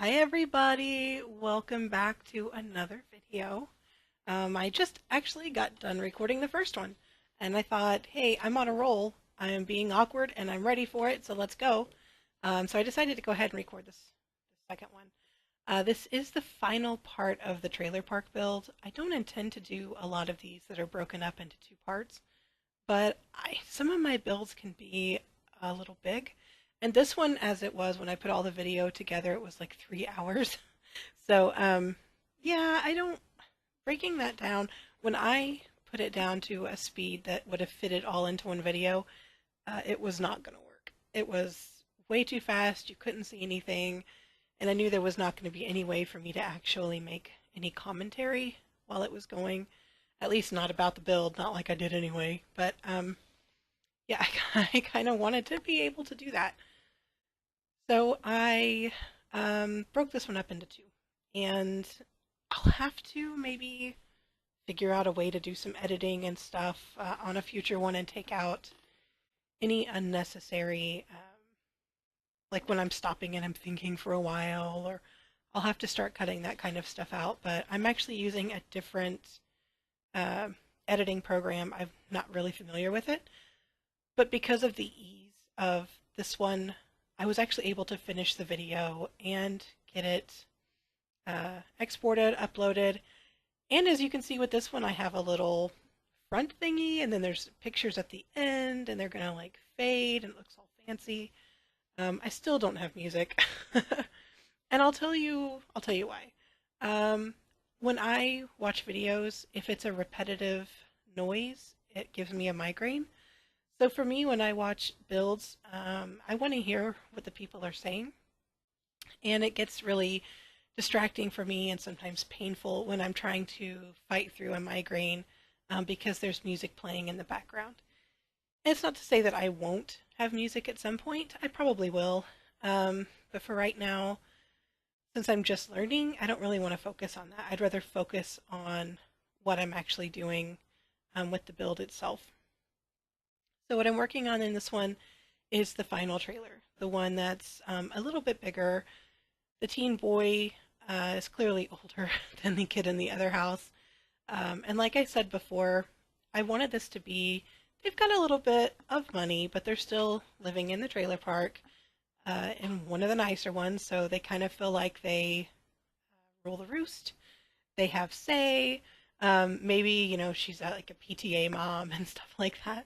Hi everybody, welcome back to another video. I just actually got done recording the first one and I thought, hey, I'm on a roll. I am being awkward and I'm ready for it, so let's go. So I decided to go ahead and record this second one. This is the final part of the trailer park build. I don't intend to do a lot of these that are broken up into two parts, but some of my builds can be a little big. And this one, as it was when I put all the video together, it was like 3 hours. So, yeah, I don't, breaking that down, when I put it down to a speed that would have fit it all into one video, it was not going to work. It was way too fast, you couldn't see anything, and I knew there was not going to be any way for me to actually make any commentary while it was going. At least not about the build, not like I did anyway. But yeah, I kind of wanted to be able to do that. So I broke this one up into two. And I'll have to maybe figure out a way to do some editing and stuff on a future one and take out any unnecessary, like when I'm stopping and I'm thinking for a while, or I'll have to start cutting that kind of stuff out. But I'm actually using a different uh, editing program. I'm not really familiar with it, but because of the ease of this one, I was actually able to finish the video and get it exported, uploaded, and as you can see with this one, I have a little front thingy, and then there's pictures at the end, and they're gonna like fade, and it looks all fancy. I still don't have music, and I'll tell you why. When I watch videos, if it's a repetitive noise, it gives me a migraine. So for me, when I watch builds, I want to hear what the people are saying, and it gets really distracting for me and sometimes painful when I'm trying to fight through a migraine because there's music playing in the background. And it's not to say that I won't have music at some point. I probably will. But for right now, since I'm just learning, I don't really want to focus on that. I'd rather focus on what I'm actually doing with the build itself. So what I'm working on in this one is the final trailer, the one that's a little bit bigger. The teen boy is clearly older than the kid in the other house. And like I said before, I wanted this to be, they've got a little bit of money, but they're still living in the trailer park in one of the nicer ones, so they kind of feel like they rule the roost. They have say. Maybe, you know, she's like a PTA mom and stuff like that.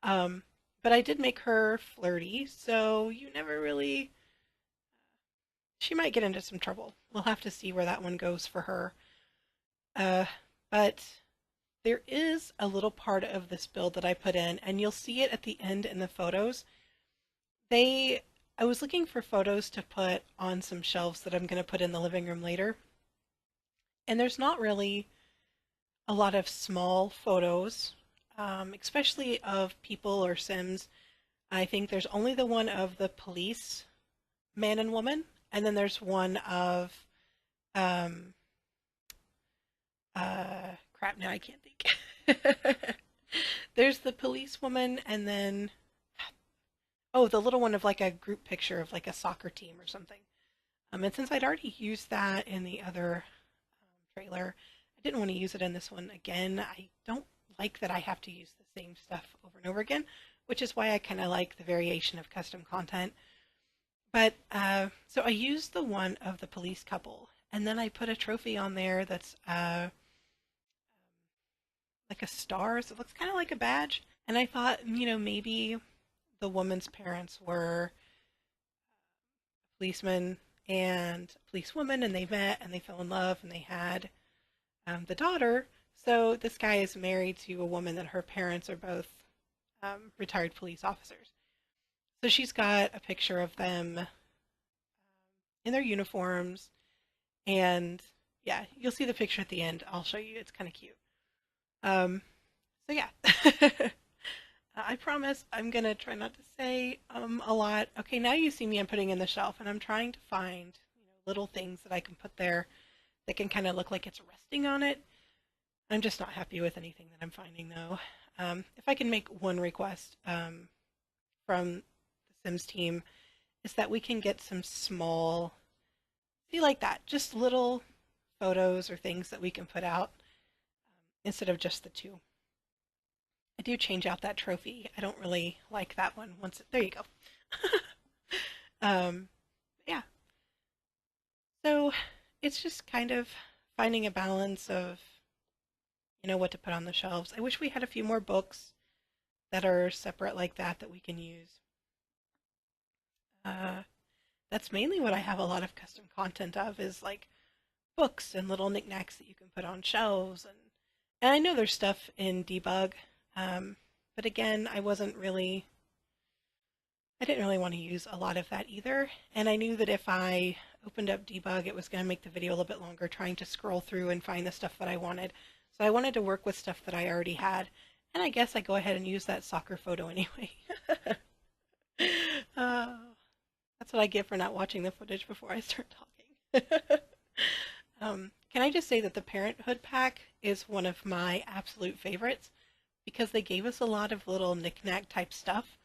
Um, but I did make her flirty, so you never really. She might get into some trouble. We'll have to see where that one goes for her. Uh, but there is a little part of this build that I put in, and you'll see it at the end in the photos. I was looking for photos to put on some shelves that I'm going to put in the living room later, and there's not really a lot of small photos, especially of people or Sims. I think there's only the one of the police man and woman, and then there's one of um, crap. Now I can't think. There's the policewoman, and then oh, the little one of like a group picture of like a soccer team or something. And since I'd already used that in the other trailer, I didn't want to use it in this one again. I don't like that I have to use the same stuff over and over again, which is why I kind of like the variation of custom content. But so I used the one of the police couple, and then I put a trophy on there that's like a star, so it looks kind of like a badge. And I thought, you know, maybe the woman's parents were a policeman and a policewoman, and they met and they fell in love and they had the daughter. So this guy is married to a woman that her parents are both retired police officers. So she's got a picture of them in their uniforms, and yeah, you'll see the picture at the end. I'll show you. It's kind of cute. So yeah, I promise I'm gonna try not to say a lot. Okay, now you see me. I'm putting in the shelf, and I'm trying to find little things that I can put there that can kind of look like it's resting on it. I'm just not happy with anything that I'm finding though. If I can make one request from the Sims team, is that we can get some small, be like that, just little photos or things that we can put out instead of just the two. I do change out that trophy. I don't really like that one. There you go. um, yeah. So it's just kind of finding a balance of, what to put on the shelves. I wish we had a few more books that are separate like that we can use. Uh, that's mainly what I have a lot of custom content of is like books and little knickknacks that you can put on shelves. And I know there's stuff in debug, but again, I didn't really want to use a lot of that either. And I knew that if I opened up debug, it was going to make the video a little bit longer trying to scroll through and find the stuff that I wanted. So I wanted to work with stuff that I already had. And I guess I go ahead and use that soccer photo anyway. uh, that's what I get for not watching the footage before I start talking. Can I just say that the Parenthood pack is one of my absolute favorites because they gave us a lot of little knickknack type stuff.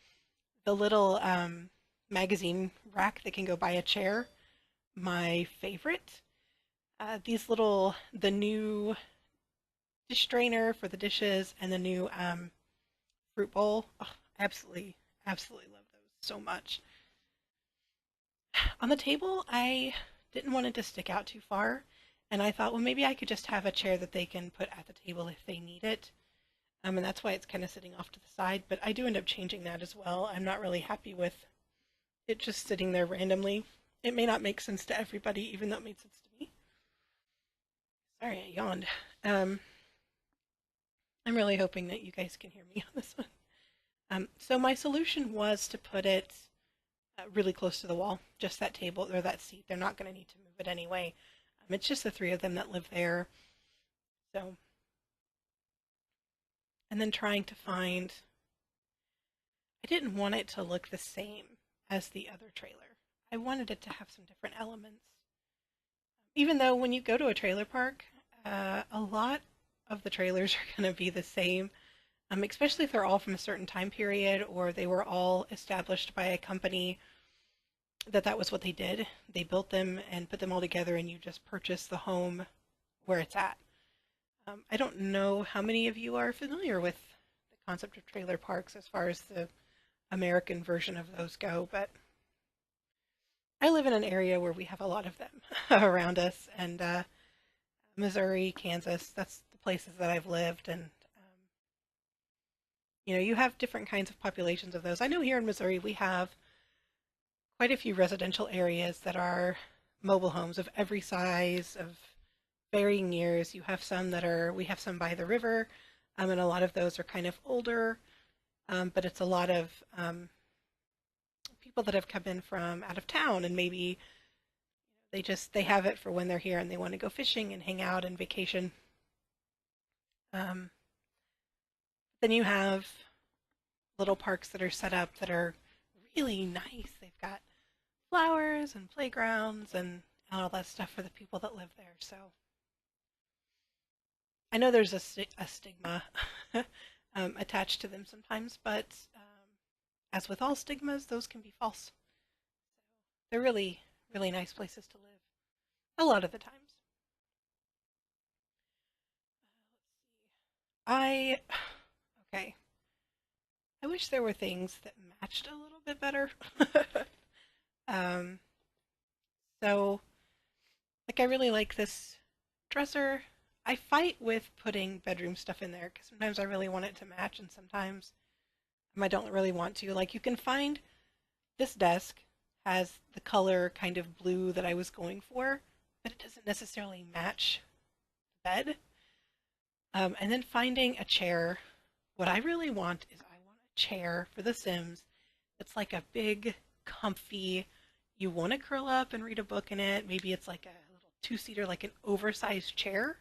The little magazine rack that can go by a chair, my favorite. The new dish strainer for the dishes and the new fruit bowl. Oh, absolutely, absolutely love those so much. On the table, I didn't want it to stick out too far, and I thought, well, maybe I could just have a chair that they can put at the table if they need it. And that's why it's kind of sitting off to the side, but I do end up changing that as well. I'm not really happy with it just sitting there randomly. It may not make sense to everybody, even though it made sense to me. Sorry, I yawned. I'm really hoping that you guys can hear me on this one. So my solution was to put it really close to the wall, just that table or that seat. They're not going to need to move it anyway. It's just the three of them that live there. So, and then trying to find, I didn't want it to look the same as the other trailer. I wanted it to have some different elements. Even though when you go to a trailer park, a lot of the trailers are going to be the same, especially if they're all from a certain time period or they were all established by a company that was what they did. They built them and put them all together and you just purchase the home where it's at. I don't know how many of you are familiar with the concept of trailer parks as far as the American version of those go, but I live in an area where we have a lot of them around us, and Missouri, Kansas, that's the places that I've lived, and you have different kinds of populations of those. I know here in Missouri we have quite a few residential areas that are mobile homes of every size, of varying years. We have some by the river, and a lot of those are kind of older, but it's a lot of people that have come in from out of town, and maybe they have it for when they're here and they want to go fishing and hang out and vacation. Then you have little parks that are set up that are really nice. They've got flowers and playgrounds and all that stuff for the people that live there. So I know there's a stigma attached to them sometimes, but as with all stigmas, those can be false. They're really, really nice places to live a lot of the times. Okay. I wish there were things that matched a little bit better. So, I really like this dresser. I fight with putting bedroom stuff in there because sometimes I really want it to match and sometimes I don't really want to. Like, you can find this desk has the color kind of blue that I was going for, but it doesn't necessarily match the bed. And then finding a chair. What I really want is I want a chair for The Sims that's like a big, comfy, you want to curl up and read a book in it. Maybe it's like a little two-seater, like an oversized chair.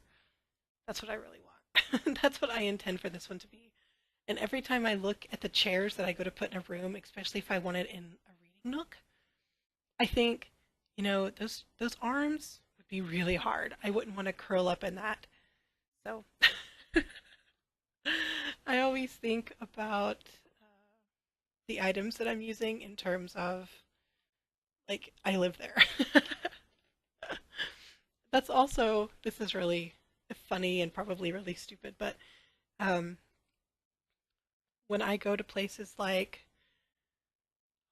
That's what I really want. That's what I intend for this one to be. And every time I look at the chairs that I go to put in a room, especially if I want it in a reading nook, I think, those arms would be really hard. I wouldn't want to curl up in that. So I always think about the items that I'm using in terms of, like, I live there. That's also, this is really funny and probably really stupid, but um, when I go to places like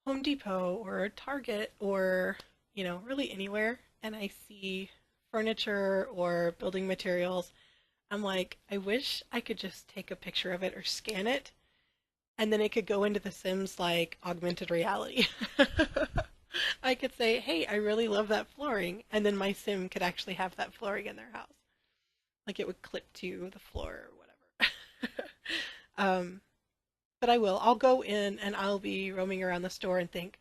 Home Depot or Target or, really anywhere, and I see furniture or building materials, I'm like, I wish I could just take a picture of it or scan it, and then it could go into The Sims like augmented reality. I could say, hey, I really love that flooring, and then my sim could actually have that flooring in their house. Like it would clip to the floor or whatever. um, but I will. I'll go in and I'll be roaming around the store and think,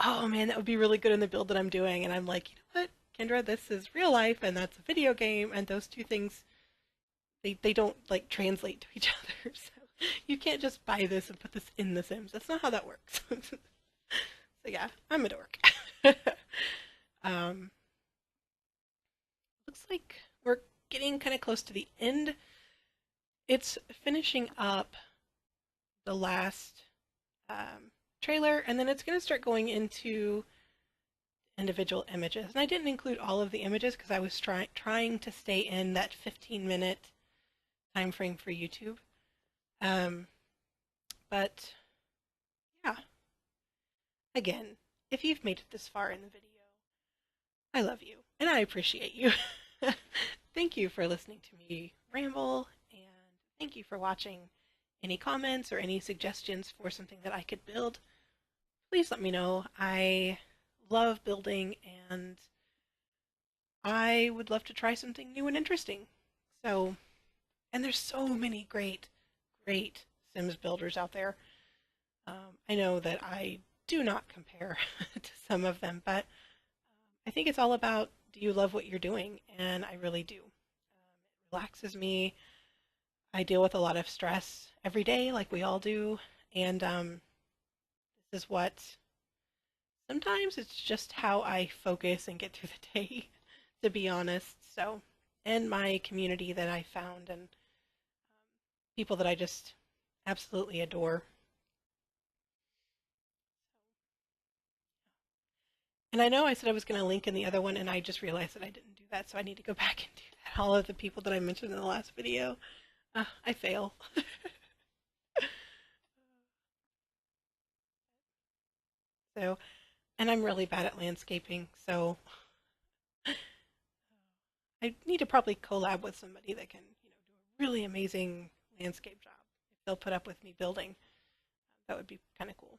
oh man, that would be really good in the build that I'm doing. And I'm like, you know what, Kendra, this is real life and that's a video game, and those two things they don't like translate to each other. So you can't just buy this and put this in The Sims. That's not how that works. So yeah, I'm a dork. um, looks like we're getting kind of close to the end. It's finishing up the last trailer, and then it's going to start going into individual images. And I didn't include all of the images because I was trying to stay in that 15-minute time frame for YouTube. Um, but yeah, again, if you've made it this far in the video, I love you and I appreciate you. Thank you for listening to me ramble, and thank you for watching. Any comments or any suggestions for something that I could build, please let me know. I love building and I would love to try something new and interesting. So, and there's so many great Sims builders out there. I know that I do not compare to some of them, but I think it's all about, do you love what you're doing? And I really do. It relaxes me. I deal with a lot of stress every day, like we all do, and this is what, sometimes it's just how I focus and get through the day, to be honest. So, and my community that I found, and people that I just absolutely adore. And I know I said I was going to link in the other one, and I just realized that I didn't do that, so I need to go back and do that. All of the people that I mentioned in the last video. I fail. So, and I'm really bad at landscaping, so I need to probably collab with somebody that can, do a really amazing landscape job. If they'll put up with me building, that would be kind of cool.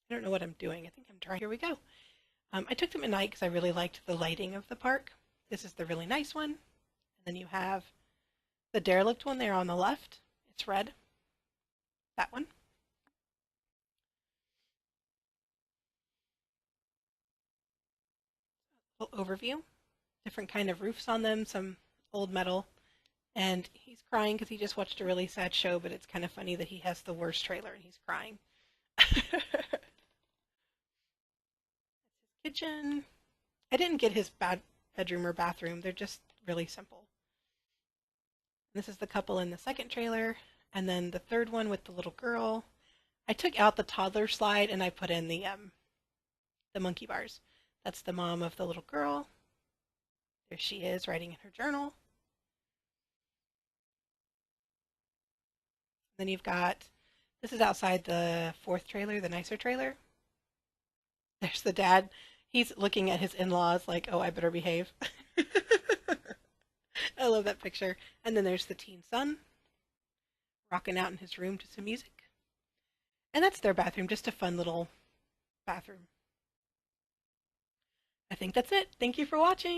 I don't know what I'm doing. I think I'm trying. Here we go. I took them at night because I really liked the lighting of the park. This is the really nice one. And then you have the derelict one there on the left. It's red. That one. A little overview. Different kind of roofs on them, some old metal. And he's crying because he just watched a really sad show, but it's kind of funny that he has the worst trailer and he's crying. Kitchen. I didn't get his bedroom or bathroom. They're just really simple. This is the couple in the second trailer, and then the third one with the little girl. I took out the toddler slide and I put in the monkey bars. That's the mom of the little girl. There she is writing in her journal. Then you've got, this is outside the fourth trailer, the nicer trailer. There's the dad. He's looking at his in-laws like, oh, I better behave. I love that picture. And then there's the teen son rocking out in his room to some music. And that's their bathroom, just a fun little bathroom. I think that's it. Thank you for watching.